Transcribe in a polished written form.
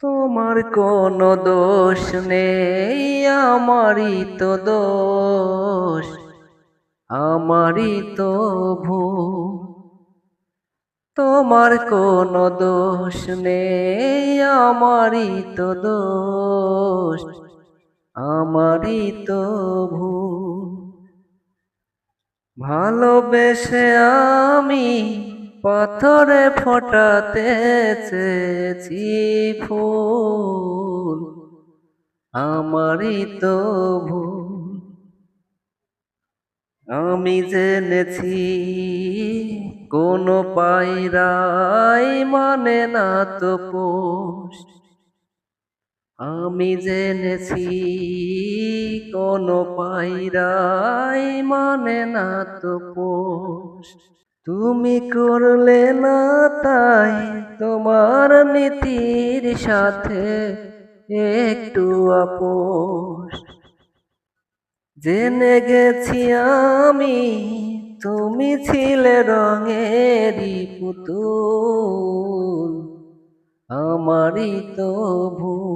তোমার কোনো দোষ নেই, আমারই তো দোষ, আমারই তো ভুল। তোমার কোনো দোষ নেই, আমারই তো দোষ, আমারই তো ভুল। ভালোবেসে আমি পাথরে ফোটাতে চেয়েছি ফুল, আমারই তো ভুল। আমি জেনেছি কোনো পায়রাই মানে না তো পোষ, আমি জেনেছি কোনো পায়রাই মানে না তো পোষ। তুমি করলে না তাই তোমার নীতির সাথে একটু আপোষ। জেনে গেছি আমি তুমি ছিলে রঙেরই পুতুল, আমারই তো ভুল।